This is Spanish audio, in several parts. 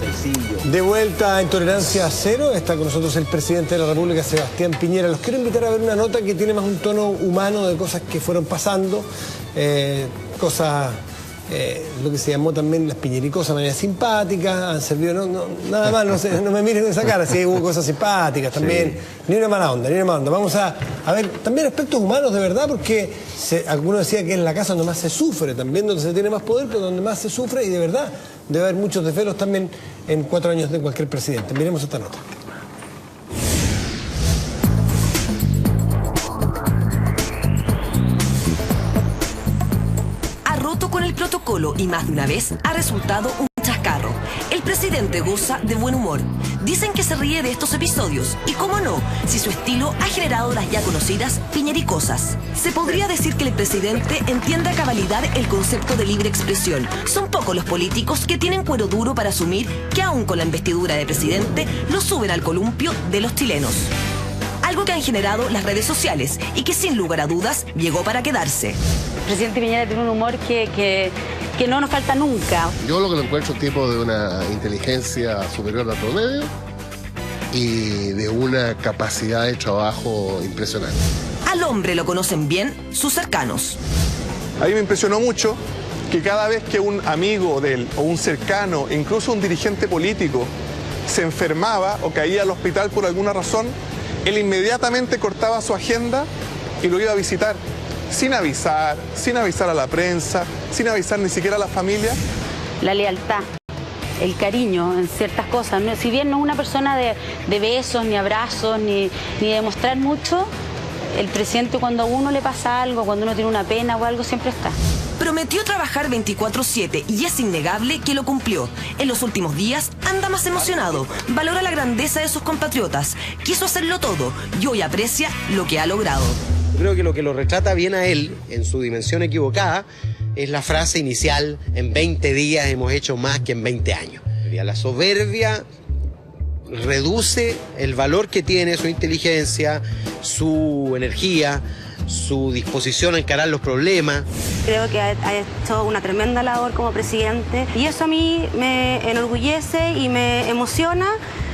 bolsillo. De vuelta en Tolerancia Cero, está con nosotros el presidente de la República, Sebastián Piñera. Los quiero invitar a ver una nota que tiene más un tono humano de cosas que fueron pasando, cosas, lo que se llamó también las piñericosas, maneras simpáticas, han servido, nada más, no me miren con esa cara, sí hubo cosas simpáticas también, sí. Ni una mala onda, ni una mala onda. Vamos a ver también aspectos humanos de verdad, porque algunos decían que es la casa donde más se sufre, también donde se tiene más poder, pero donde más se sufre, y de verdad debe haber muchos desvelos también en 4 años de cualquier presidente. Miremos esta nota. Con el protocolo y más de una vez ha resultado un chascarro. El presidente goza de buen humor. Dicen que se ríe de estos episodios. Y cómo no, si su estilo ha generado las ya conocidas piñericosas. Se podría decir que el presidente entiende a cabalidad el concepto de libre expresión. Son pocos los políticos que tienen cuero duro para asumir que aún con la investidura de presidente lo suben al columpio de los chilenos. Algo que han generado las redes sociales y que sin lugar a dudas llegó para quedarse. El presidente Piñera tiene un humor que no nos falta nunca. Yo lo que lo encuentro un tipo de una inteligencia superior al promedio y de una capacidad de trabajo impresionante. Al hombre lo conocen bien sus cercanos. A mí me impresionó mucho que cada vez que un amigo de él o un cercano, incluso un dirigente político, se enfermaba o caía al hospital por alguna razón, él inmediatamente cortaba su agenda y lo iba a visitar, sin avisar a la prensa, sin avisar ni siquiera a la familia. La lealtad, el cariño en ciertas cosas. Si bien no es una persona de besos, ni abrazos, ni de mostrar mucho, el presidente cuando a uno le pasa algo, cuando uno tiene una pena o algo, siempre está. Prometió trabajar 24/7 y es innegable que lo cumplió. En los últimos días anda más emocionado, valora la grandeza de sus compatriotas, quiso hacerlo todo y hoy aprecia lo que ha logrado. Creo que lo retrata bien a él, en su dimensión equivocada, es la frase inicial: en 20 días hemos hecho más que en 20 años. La soberbia reduce el valor que tiene su inteligencia, su energía, su disposición a encarar los problemas. Creo que ha hecho una tremenda labor como presidente y eso a mí me enorgullece y me emociona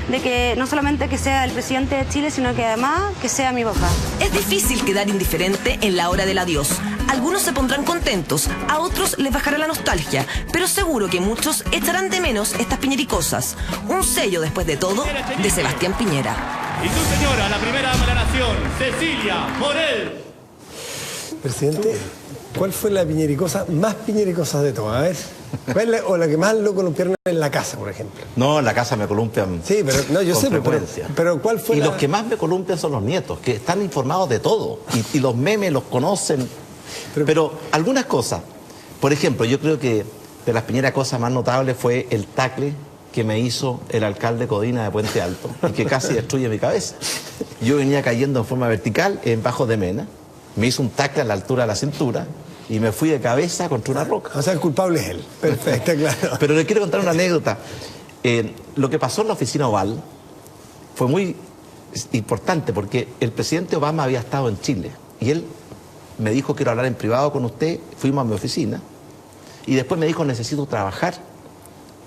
de que no solamente que sea el presidente de Chile, sino que además que sea mi papá. Es difícil quedar indiferente en la hora del adiós. Algunos se pondrán contentos, a otros les bajará la nostalgia, pero seguro que muchos echarán de menos estas piñericosas. Un sello, después de todo, de Sebastián Piñera. Y su señora, la primera dama de la nación, Cecilia Morel. Presidente, ¿cuál fue la piñericosa más piñericosa de todas? A ver, ¿cuál es o la que más lo columpiaron en la casa, por ejemplo? No, en la casa me columpian. Sí, pero no, yo sé, pero ¿cuál fue los que más me columpian son los nietos, que están informados de todo y los memes los conocen. Pero algunas cosas, por ejemplo, yo creo que de las piñericosas más notables fue el tacle que me hizo el alcalde Codina de Puente Alto y que casi destruye mi cabeza. Yo venía cayendo en forma vertical en Bajo de Mena. Me hizo un tacle a la altura de la cintura y me fui de cabeza contra una roca. O sea, el culpable es él. Perfecto, claro. Pero le quiero contar una anécdota. Lo que pasó en la oficina Oval fue muy importante porque el presidente Obama había estado en Chile y él me dijo: quiero hablar en privado con usted. Fuimos a mi oficina y después me dijo: necesito trabajar,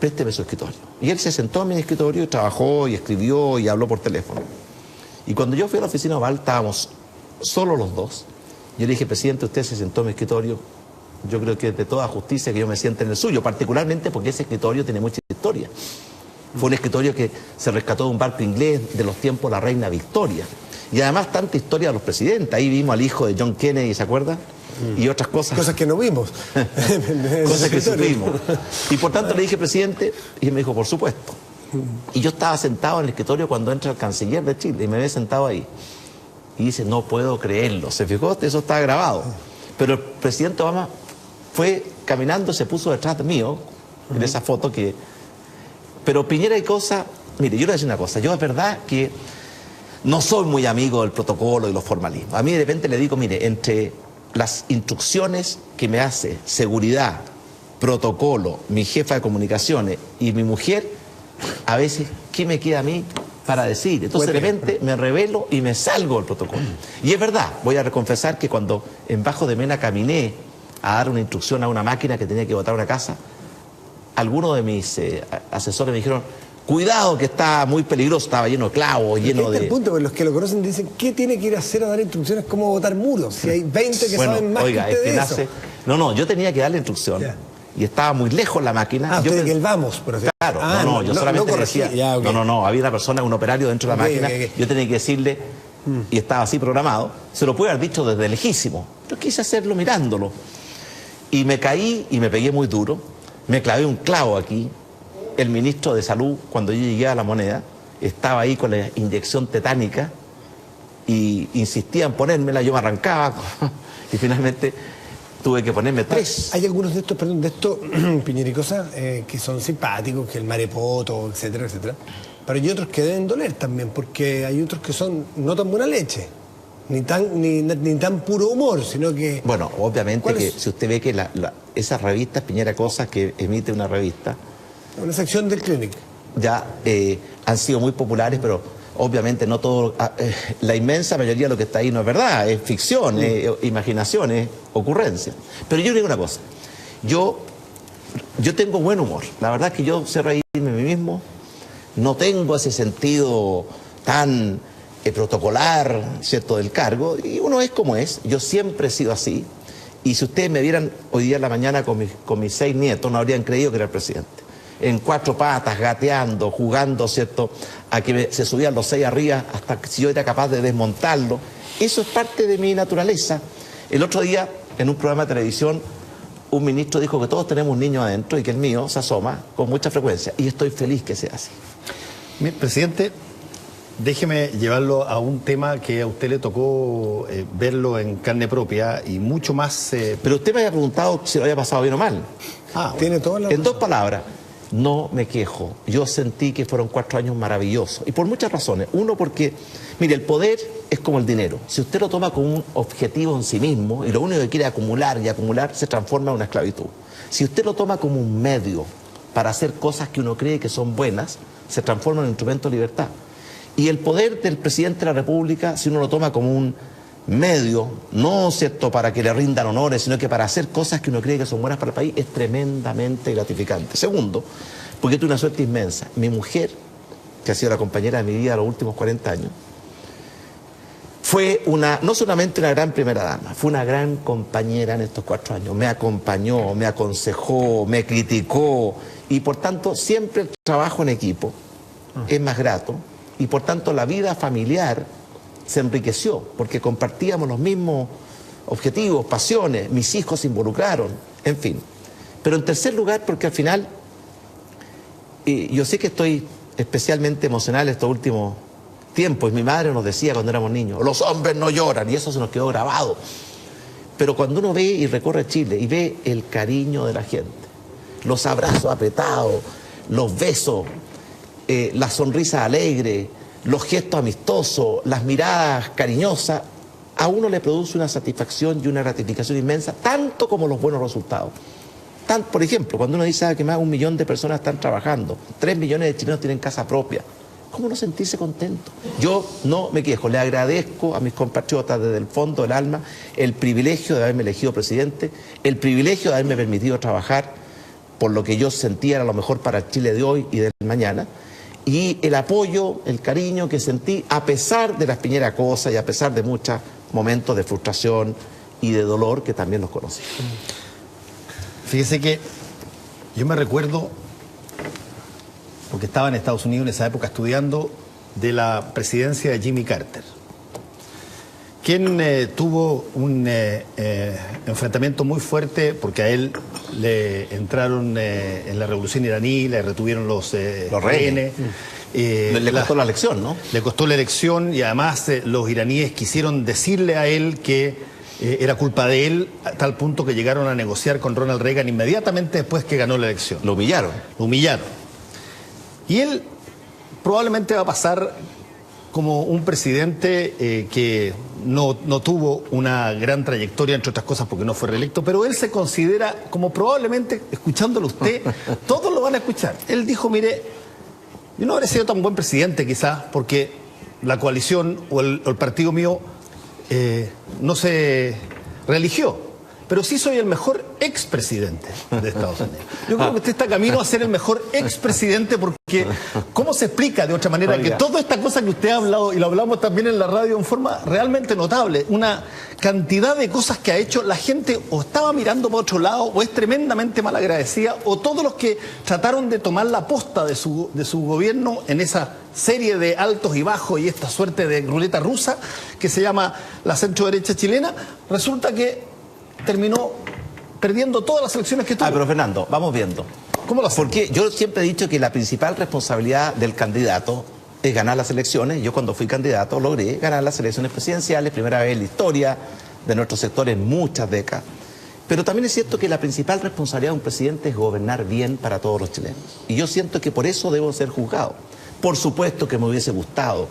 présteme su escritorio. Y él se sentó en mi escritorio y trabajó y escribió y habló por teléfono. Y cuando yo fui a la oficina Oval estábamos solo los dos. Yo le dije: presidente, usted se sentó en mi escritorio, yo creo que es de toda justicia que yo me siente en el suyo, particularmente porque ese escritorio tiene mucha historia. Fue un escritorio que se rescató de un barco inglés de los tiempos de la reina Victoria. Y además tanta historia de los presidentes. Ahí vimos al hijo de John Kennedy, ¿se acuerda? Y otras cosas. Cosas que no vimos. Cosas que sufrimos. Y por tanto le dije: presidente, y él me dijo: por supuesto. Y yo estaba sentado en el escritorio cuando entra el canciller de Chile y me ve sentado ahí. Y dice: no puedo creerlo. ¿Se fijó? Eso está grabado. Pero el presidente Obama fue caminando, se puso detrás de mío, en esa foto que... Pero Piñera y cosas... Mire, yo le voy a decir una cosa. Yo es verdad que no soy muy amigo del protocolo y los formalismos. A mí de repente le digo: mire, entre las instrucciones que me hace seguridad, protocolo, mi jefa de comunicaciones y mi mujer, a veces, ¿qué me queda a mí para decir? Entonces de repente me revelo y me salgo del protocolo. Y es verdad, voy a reconfesar que cuando en Bajo de Mena caminé a dar una instrucción a una máquina que tenía que botar una casa, algunos de mis asesores me dijeron, cuidado que está muy peligroso, estaba lleno de clavos, lleno de... el punto, porque los que lo conocen dicen, ¿qué tiene que ir a hacer a dar instrucciones cómo botar muros? Si hay 20 que saben más oiga, que usted de eso. No, yo tenía que darle instrucción. Y estaba muy lejos la máquina. Usted que el vamos, por ejemplo. Claro, yo solamente decía... No, había una persona, un operario dentro de la máquina. Yo tenía que decirle, y estaba así programado, se lo pude haber dicho desde lejísimo. Pero quise hacerlo mirándolo. Y me caí y me pegué muy duro. Me clavé un clavo aquí. El ministro de Salud, cuando yo llegué a La Moneda, estaba ahí con la inyección tetánica y insistía en ponérmela, yo me arrancaba y finalmente tuve que ponerme 3. Hay algunos de estos, Piñera y cosas, que son simpáticos, que el marepoto, etcétera, etcétera. Pero hay otros que deben doler también, porque hay otros que son no tan buena leche, ni tan puro humor, sino que... Bueno, obviamente que si usted ve que esas revistas, Piñera Cosas, que emite una revista... Una sección del Clinic. Ya han sido muy populares, pero obviamente no todo... la inmensa mayoría de lo que está ahí no es verdad, es ficción, es imaginación, es ocurrencia. Pero yo le digo una cosa, yo tengo buen humor, la verdad es que yo sé reírme de mí mismo, no tengo ese sentido tan protocolar, ¿cierto?, del cargo, y uno es como es, yo siempre he sido así, y si ustedes me vieran hoy día en la mañana con mis 6 nietos, no habrían creído que era el presidente. En 4 patas, gateando, jugando, ¿cierto?, a que se subían los 6 arriba hasta que si yo era capaz de desmontarlo. Eso es parte de mi naturaleza. El otro día, en un programa de televisión, un ministro dijo que todos tenemos un niño adentro y que el mío se asoma con mucha frecuencia. Y estoy feliz que sea así. Presidente, déjeme llevarlo a un tema que a usted le tocó verlo en carne propia y mucho más... Pero usted me había preguntado si lo había pasado bien o mal. Tiene toda la... En 2 palabras. No me quejo. Yo sentí que fueron 4 años maravillosos. Y por muchas razones. Uno, porque, mire, el poder es como el dinero. Si usted lo toma como un objetivo en sí mismo y lo único que quiere acumular y acumular, se transforma en una esclavitud. Si usted lo toma como un medio para hacer cosas que uno cree que son buenas, se transforma en un instrumento de libertad. Y el poder del presidente de la República, si uno lo toma como un medio, no cierto para que le rindan honores, sino que para hacer cosas que uno cree que son buenas para el país, es tremendamente gratificante. Segundo, porque tuve una suerte inmensa. Mi mujer, que ha sido la compañera de mi vida los últimos 40 años, fue no solamente una gran primera dama, fue una gran compañera en estos 4 años. Me acompañó, me aconsejó, me criticó, y por tanto siempre el trabajo en equipo es más grato, y por tanto la vida familiar se enriqueció, porque compartíamos los mismos objetivos, pasiones, mis hijos se involucraron, en fin. Pero en tercer lugar, porque al final, yo sé que estoy especialmente emocional estos últimos tiempos, y mi madre nos decía cuando éramos niños, los hombres no lloran, y eso se nos quedó grabado. Pero cuando uno ve y recorre Chile y ve el cariño de la gente, los abrazos apretados, los besos, la sonrisa alegre, los gestos amistosos, las miradas cariñosas, a uno le produce una satisfacción y una gratificación inmensa, tanto como los buenos resultados. Por ejemplo, cuando uno dice que más de 1 millón de personas están trabajando, 3 millones de chilenos tienen casa propia, ¿cómo no sentirse contento? Yo no me quejo, le agradezco a mis compatriotas desde el fondo del alma el privilegio de haberme elegido presidente, el privilegio de haberme permitido trabajar por lo que yo sentía era lo mejor para el Chile de hoy y del mañana, y el apoyo, el cariño que sentí a pesar de las Piñera Cosas y a pesar de muchos momentos de frustración y de dolor que también los conocí. Fíjese que yo me recuerdo, porque estaba en Estados Unidos en esa época estudiando, de la presidencia de Jimmy Carter, quien tuvo un enfrentamiento muy fuerte porque a él le entraron en la revolución iraní, le retuvieron los rehenes. Le costó la elección, ¿no? Le costó la elección y además los iraníes quisieron decirle a él que era culpa de él, a tal punto que llegaron a negociar con Ronald Reagan inmediatamente después que ganó la elección. Lo humillaron. Lo humillaron. Y él probablemente va a pasar como un presidente que no tuvo una gran trayectoria, entre otras cosas porque no fue reelecto, pero él se considera como probablemente, escuchándolo usted, todos lo van a escuchar. Él dijo, mire, yo no habría sido tan buen presidente quizás porque la coalición o el partido mío no se reeligió. pero sí soy el mejor expresidente de Estados Unidos. Yo creo que usted está camino a ser el mejor expresidente, porque ¿cómo se explica de otra manera que toda esta cosa que usted ha hablado, y lo hablamos también en la radio en forma realmente notable, una cantidad de cosas que ha hecho, la gente o estaba mirando para otro lado o es tremendamente malagradecida, o todos los que trataron de tomar la posta de su gobierno en esa serie de altos y bajos y esta suerte de ruleta rusa que se llama la centro-derecha chilena, resulta que terminó perdiendo todas las elecciones que tuvo. Pero Fernando, vamos viendo. ¿Cómo lo hace? Porque yo siempre he dicho que la principal responsabilidad del candidato es ganar las elecciones. Yo cuando fui candidato logré ganar las elecciones presidenciales, primera vez en la historia de nuestro sector en muchas décadas. Pero también es cierto que la principal responsabilidad de un presidente es gobernar bien para todos los chilenos. Y yo siento que por eso debo ser juzgado. Por supuesto que me hubiese gustado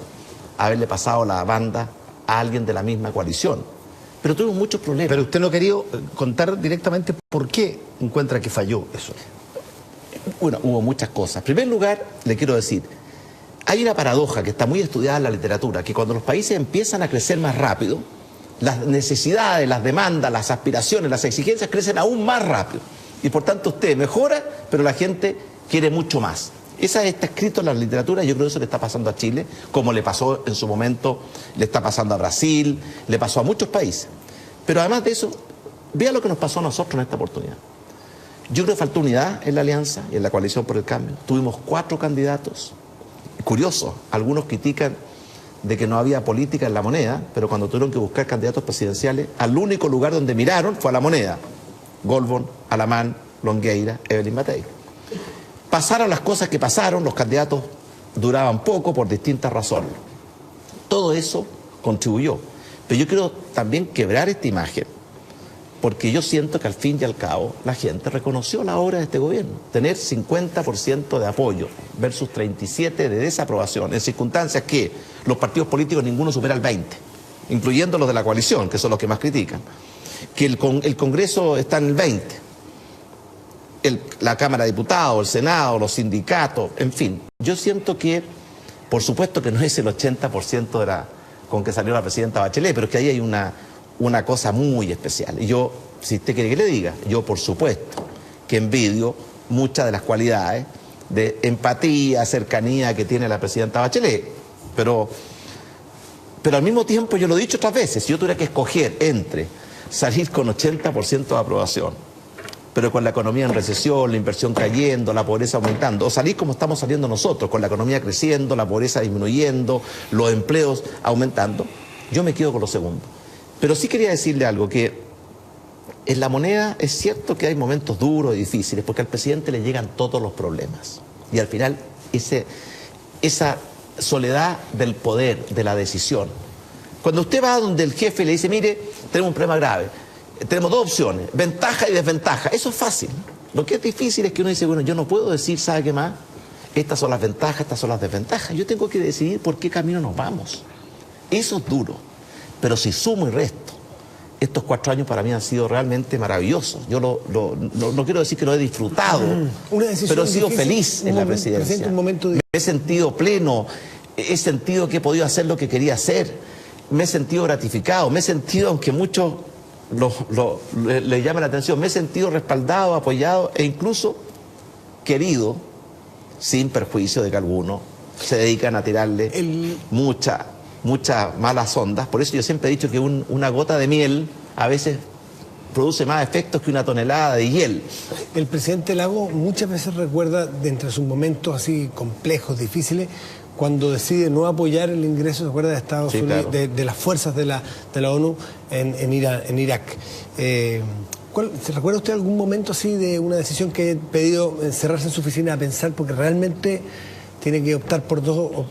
haberle pasado la banda a alguien de la misma coalición. Pero tuvimos muchos problemas. Pero usted no ha querido contar directamente por qué encuentra que falló eso. Bueno, hubo muchas cosas. En primer lugar, le quiero decir, hay una paradoja que está muy estudiada en la literatura, que cuando los países empiezan a crecer más rápido, las necesidades, las demandas, las aspiraciones, las exigencias crecen aún más rápido. Y por tanto usted mejora, pero la gente quiere mucho más. Esa está escrito en la literatura, y yo creo que eso le está pasando a Chile, como le pasó en su momento, le está pasando a Brasil, le pasó a muchos países. Pero además de eso, vea lo que nos pasó a nosotros en esta oportunidad. Yo creo que faltó unidad en la alianza y en la coalición por el cambio. Tuvimos 4 candidatos. Curioso, algunos critican de que no había política en la moneda, pero cuando tuvieron que buscar candidatos presidenciales, al único lugar donde miraron fue a la moneda. Goldborn, Alamán, Longueira, Evelyn Matei. Pasaron las cosas que pasaron, los candidatos duraban poco por distintas razones. Todo eso contribuyó. Pero yo quiero también quebrar esta imagen, porque yo siento que al fin y al cabo la gente reconoció la obra de este gobierno. Tener 50% de apoyo versus 37% de desaprobación, en circunstancias que los partidos políticos ninguno supera el 20%, incluyendo los de la coalición, que son los que más critican. Que el Congreso está en el 20%. La Cámara de Diputados, el Senado, los sindicatos, en fin. Yo siento que, por supuesto que no es el 80% con que salió la presidenta Bachelet, pero es que ahí hay una cosa muy especial. Y yo, si usted quiere que le diga, yo por supuesto que envidio muchas de las cualidades de empatía, cercanía que tiene la presidenta Bachelet. Pero al mismo tiempo, yo lo he dicho otras veces, si yo tuviera que escoger entre salir con 80% de aprobación, pero con la economía en recesión, la inversión cayendo, la pobreza aumentando, o salir como estamos saliendo nosotros, con la economía creciendo, la pobreza disminuyendo, los empleos aumentando, yo me quedo con lo segundo. Pero sí quería decirle algo, que en la moneda es cierto que hay momentos duros y difíciles, porque al presidente le llegan todos los problemas. Y al final, esa soledad del poder, de la decisión. Cuando usted va donde el jefe le dice, mire, tenemos un problema grave, tenemos 2 opciones, ventaja y desventaja. Eso es fácil. Lo que es difícil es que uno dice, bueno, yo no puedo decir, ¿sabe qué más? Estas son las ventajas, estas son las desventajas. Yo tengo que decidir por qué camino nos vamos. Eso es duro. Pero si sumo y resto, estos 4 años para mí han sido realmente maravillosos. Yo no quiero decir que lo he disfrutado, pero he sido feliz en la presidencia. Me he sentido pleno, he sentido que he podido hacer lo que quería hacer, me he sentido gratificado, me he sentido, aunque muchos le llame la atención, me he sentido respaldado, apoyado e incluso querido, sin perjuicio de que algunos se dedican a tirarle muchas malas ondas. Por eso yo siempre he dicho que una gota de miel a veces produce más efectos que una tonelada de hiel. El presidente Lagos muchas veces recuerda, de entre sus momentos así complejos, difíciles, cuando decide no apoyar el ingreso, ¿se acuerda?, de Estados Unidos, claro, de las fuerzas de la ONU en Irak. ¿Se recuerda usted algún momento así de una decisión que ha pedido encerrarse en su oficina a pensar, porque realmente tiene que optar por dos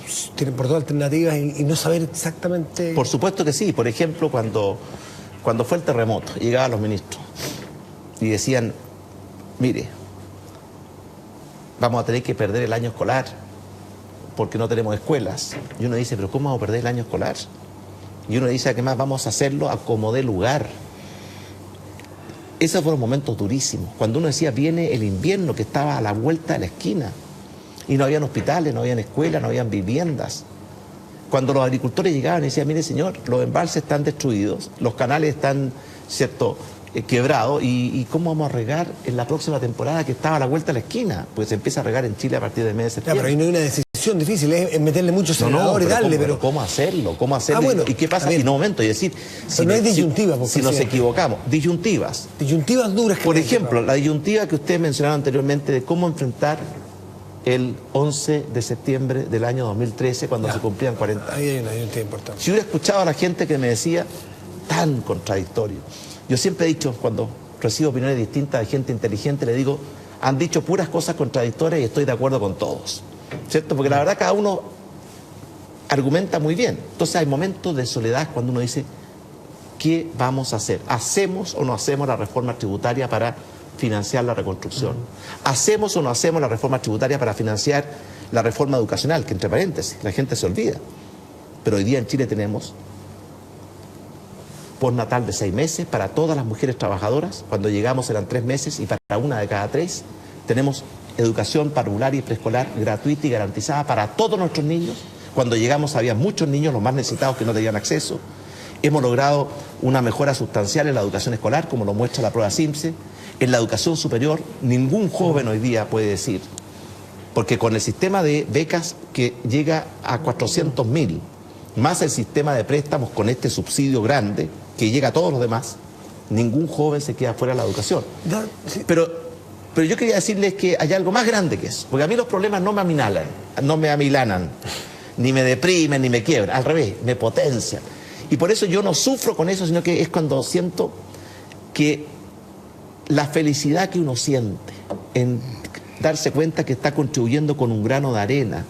alternativas y no saber exactamente? Por supuesto que sí. Por ejemplo, cuando fue el terremoto, llegaban los ministros y decían, mire, vamos a tener que perder el año escolar porque no tenemos escuelas. Y uno dice, pero ¿cómo vamos a perder el año escolar? Y uno dice, además vamos a hacerlo a como dé lugar. Esos fueron momentos durísimos. Cuando uno decía, viene el invierno que estaba a la vuelta de la esquina y no habían hospitales, no habían escuelas, no habían viviendas. Cuando los agricultores llegaban y decían, mire señor, los embalses están destruidos, los canales están, ¿cierto?, quebrado, y cómo vamos a regar en la próxima temporada que estaba a la vuelta de la esquina, pues se empieza a regar en Chile a partir del mes de septiembre. Pero ahí no hay una decisión difícil, es meterle mucho senador y darle, pero ¿cómo hacerlo? ¿Cómo hacerlo? Bueno, ¿Y qué pasa? En un momento, y decir, no hay disyuntiva, si nos equivocamos, disyuntivas. Disyuntivas duras. Por ejemplo, la disyuntiva que usted mencionaba anteriormente de cómo enfrentar el 11 de septiembre del año 2013, cuando se cumplían 40 años. Ahí hay una disyuntiva importante. Si hubiera escuchado a la gente que me decía, tan contradictorio. Yo siempre he dicho, cuando recibo opiniones distintas de gente inteligente, le digo, han dicho puras cosas contradictorias y estoy de acuerdo con todos, ¿cierto? Porque la verdad cada uno argumenta muy bien. Entonces hay momentos de soledad cuando uno dice, ¿qué vamos a hacer? ¿Hacemos o no hacemos la reforma tributaria para financiar la reconstrucción? ¿Hacemos o no hacemos la reforma tributaria para financiar la reforma educacional? Que entre paréntesis, la gente se olvida. Pero hoy día en Chile tenemos postnatal de 6 meses para todas las mujeres trabajadoras. Cuando llegamos eran 3 meses y para una de cada 3 tenemos educación parvularia y preescolar gratuita y garantizada para todos nuestros niños. Cuando llegamos había muchos niños, los más necesitados, que no tenían acceso. Hemos logrado una mejora sustancial en la educación escolar, como lo muestra la prueba SIMSE. En la educación superior, ningún joven hoy día puede decir, porque con el sistema de becas que llega a 400.000, más el sistema de préstamos con este subsidio grande, que llega a todos los demás, ningún joven se queda fuera de la educación. Pero yo quería decirles que hay algo más grande que eso, porque a mí los problemas no me amilanan, ni me deprimen, ni me quiebran, al revés, me potencian. Y por eso yo no sufro con eso, sino que es cuando siento que la felicidad que uno siente en darse cuenta que está contribuyendo con un grano de arena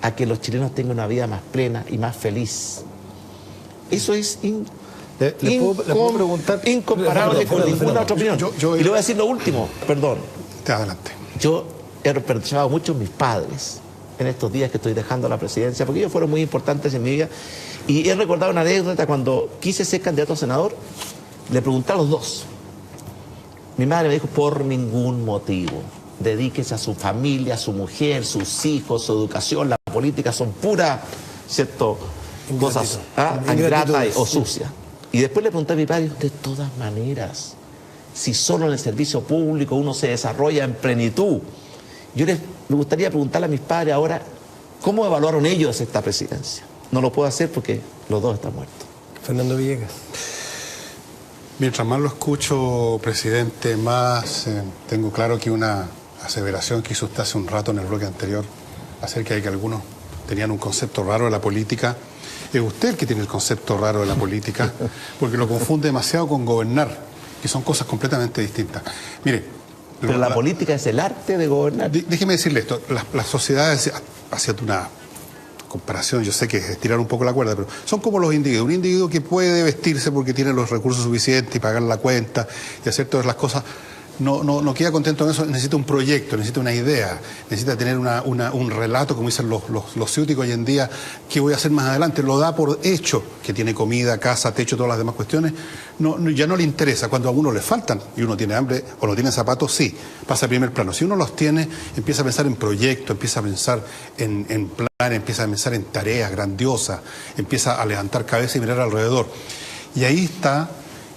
a que los chilenos tengan una vida más plena y más feliz. Eso es ¿Le puedo preguntar? Incomparable con ninguna otra opinión. Y le voy a decir lo último, perdón. Adelante. Yo he reprochado mucho a mis padres en estos días que estoy dejando la presidencia, porque ellos fueron muy importantes en mi vida. Y he recordado una anécdota cuando quise ser candidato a senador, le pregunté a los dos. Mi madre me dijo, por ningún motivo, dedíquese a su familia, a su mujer, sus hijos, su educación, la política son puras, ¿cierto?, cosas ingratas o sucias. Y después le pregunté a mi padre, de todas maneras, si solo en el servicio público uno se desarrolla en plenitud. Me gustaría preguntarle a mis padres ahora, ¿cómo evaluaron ellos esta presidencia? No lo puedo hacer porque los dos están muertos. Fernando Villegas. Mientras más lo escucho, presidente, más tengo claro que una aseveración que hizo usted hace un rato en el bloque anterior acerca de que algunos tenían un concepto raro de la política. Es usted el que tiene el concepto raro de la política, porque lo confunde demasiado con gobernar, que son cosas completamente distintas. Mire, pero la política es el arte de gobernar. Déjeme decirle esto, las sociedades, haciendo una comparación, yo sé que es estirar un poco la cuerda, pero son como los individuos. Un individuo que puede vestirse porque tiene los recursos suficientes y pagar la cuenta y hacer todas las cosas, no queda contento con eso, necesita un proyecto, necesita una idea, necesita tener un relato, como dicen los ciúticos hoy en día, ¿qué voy a hacer más adelante? Lo da por hecho, que tiene comida, casa, techo, todas las demás cuestiones, ya no le interesa. Cuando a uno le faltan y uno tiene hambre o no tiene zapatos, sí, pasa a primer plano. Si uno los tiene, empieza a pensar en proyectos, empieza a pensar en planes, empieza a pensar en tareas grandiosas, empieza a levantar cabeza y mirar alrededor. Y ahí está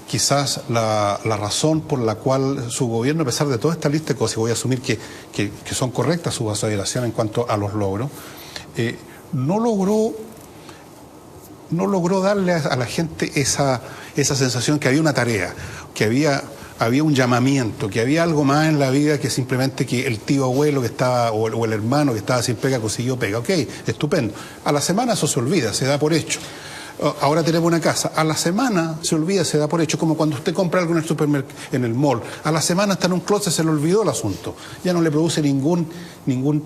quizás la razón por la cual su gobierno, a pesar de toda esta lista de cosas, y voy a asumir que son correctas sus aseveraciones en cuanto a los logros, no logró darle a la gente esa sensación que había una tarea, que había un llamamiento, que había algo más en la vida que simplemente que el tío abuelo que estaba, o el hermano que estaba sin pega consiguió pega. Ok, estupendo. A la semana eso se olvida, se da por hecho. Ahora tenemos una casa, a la semana se olvida, se da por hecho, como cuando usted compra algo en el supermercado, en el mall, a la semana está en un closet, se le olvidó el asunto, ya no le produce ningún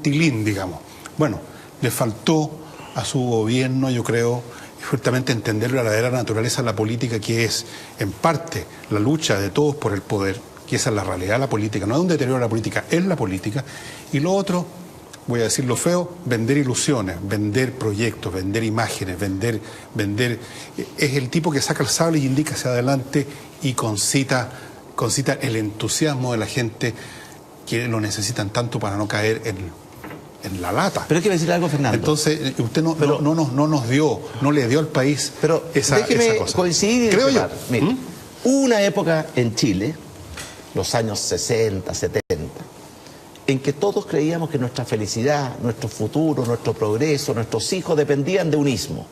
tilín, digamos. Bueno, le faltó a su gobierno, yo creo, justamente entender la verdadera naturaleza de la política, que es, en parte, la lucha de todos por el poder, que esa es la realidad de la política, no es un deterioro de la política, es la política, y lo otro, voy a decir lo feo, vender ilusiones, vender proyectos, vender imágenes, vender... Es el tipo que saca el sable y indica hacia adelante y concita el entusiasmo de la gente que lo necesitan tanto para no caer en la lata. Pero hay que decir algo, Fernando. Entonces, usted no le dio al país esa cosa. Déjeme coincidir. Creo yo. Mire, Hubo una época en Chile, los años 60, 70, en que todos creíamos que nuestra felicidad, nuestro futuro, nuestro progreso, nuestros hijos dependían de un ismo.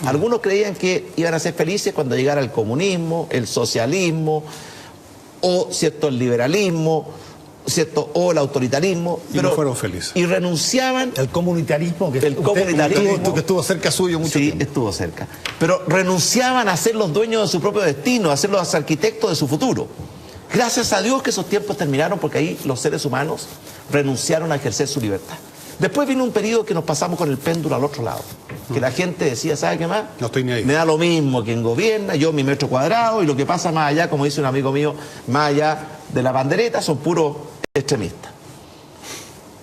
Algunos creían que iban a ser felices cuando llegara el comunismo, el socialismo, o ¿cierto? El liberalismo, ¿cierto? O el autoritarismo. Y pero no fueron felices. Y renunciaban... El comunitarismo, que estuvo cerca suyo mucho tiempo. Sí, estuvo cerca. Pero renunciaban a ser los dueños de su propio destino, a ser los arquitectos de su futuro. Gracias a Dios que esos tiempos terminaron, porque ahí los seres humanos renunciaron a ejercer su libertad. Después vino un periodo que nos pasamos con el péndulo al otro lado. Que la gente decía, ¿sabe qué más? No estoy ni ahí. Me da lo mismo quien gobierna, yo mi metro cuadrado, y lo que pasa más allá, como dice un amigo mío, más allá de la bandereta, son puros extremistas.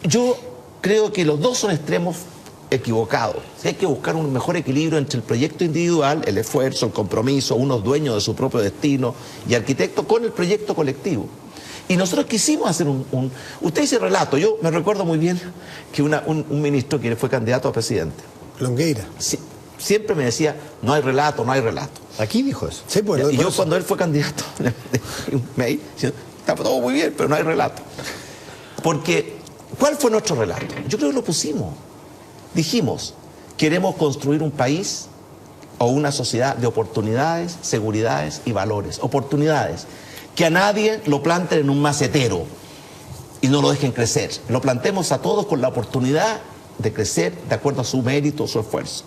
Yo creo que los dos son extremos equivocados. Hay que buscar un mejor equilibrio entre el proyecto individual, el esfuerzo, el compromiso, unos dueños de su propio destino y arquitectos, con el proyecto colectivo. Y nosotros quisimos hacer Usted dice relato. Yo me recuerdo muy bien que un ministro que fue candidato a presidente, Longueira, sí, siempre me decía, no hay relato, no hay relato. Aquí dijo eso. Sí, pues, y yo cuando él fue candidato, me decía, está todo muy bien, pero no hay relato. Porque, ¿cuál fue nuestro relato? Yo creo que lo pusimos. Dijimos, queremos construir un país o una sociedad de oportunidades, seguridades y valores. Oportunidades. Que a nadie lo planten en un macetero y no lo dejen crecer. Lo plantemos a todos con la oportunidad de crecer de acuerdo a su mérito, su esfuerzo.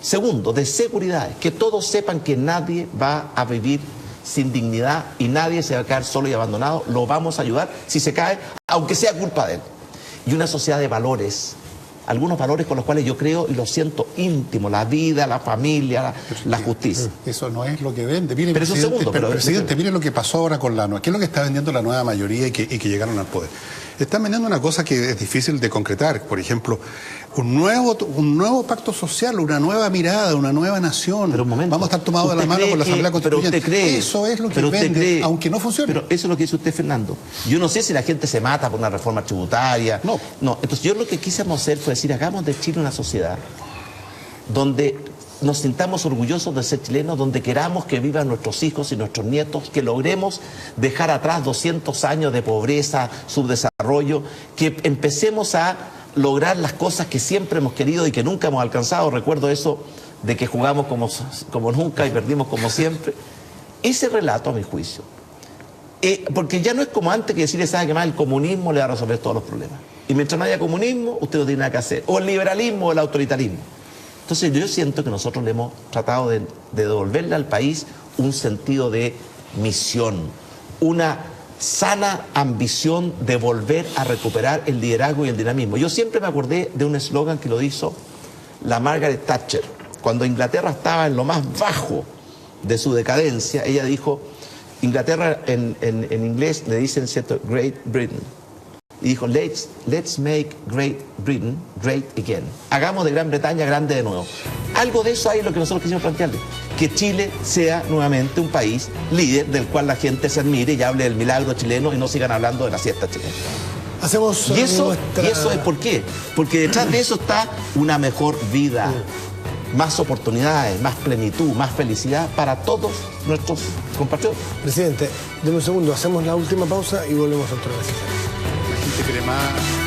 Segundo, de seguridad, que todos sepan que nadie va a vivir sin dignidad y nadie se va a quedar solo y abandonado. Lo vamos a ayudar si se cae, aunque sea culpa de él. Y una sociedad de valores, algunos valores con los cuales yo creo y lo siento íntimo: la vida, la familia, la justicia. Eso no es lo que vende. Mire, pero presidente, mire lo que pasó ahora con la nueva. ¿Qué es lo que está vendiendo la nueva mayoría y que llegaron al poder? Están vendiendo una cosa que es difícil de concretar. Por ejemplo, un nuevo pacto social, una nueva mirada, una nueva nación. Pero un momento, vamos a estar tomados de la mano con la Asamblea Constituyente. Pero usted cree, eso es lo que vende, aunque no funcione. Pero eso es lo que dice usted, Fernando. Yo no sé si la gente se mata por una reforma tributaria. No. Entonces yo lo que quisimos hacer fue decir, hagamos de Chile una sociedad donde nos sintamos orgullosos de ser chilenos, donde queramos que vivan nuestros hijos y nuestros nietos, que logremos dejar atrás 200 años de pobreza, subdesarrollo, que empecemos a lograr las cosas que siempre hemos querido y que nunca hemos alcanzado. Recuerdo eso de que jugamos como nunca y perdimos como siempre. Ese relato, a mi juicio, porque ya no es como antes que decirle, ¿sabe qué más? El comunismo le va a resolver todos los problemas. Y mientras no haya comunismo, usted no tiene nada que hacer. O el liberalismo o el autoritarismo. Entonces yo siento que nosotros le hemos tratado de devolverle al país un sentido de misión, una sana ambición de volver a recuperar el liderazgo y el dinamismo. Yo siempre me acordé de un eslogan que lo hizo la Margaret Thatcher. Cuando Inglaterra estaba en lo más bajo de su decadencia, ella dijo, Inglaterra en inglés le dicen, ¿cierto?, Great Britain. Y dijo, let's make Great Britain great again. Hagamos de Gran Bretaña grande de nuevo. Algo de eso hay en lo que nosotros quisimos plantearle. Que Chile sea nuevamente un país líder del cual la gente se admire y hable del milagro chileno y no sigan hablando de la siesta chilena. Hacemos y eso es ¿por qué? Porque detrás de eso está una mejor vida, más oportunidades, más plenitud, más felicidad para todos nuestros compatriotas. Presidente, deme un segundo, hacemos la última pausa y volvemos otra vez. La gente cree más.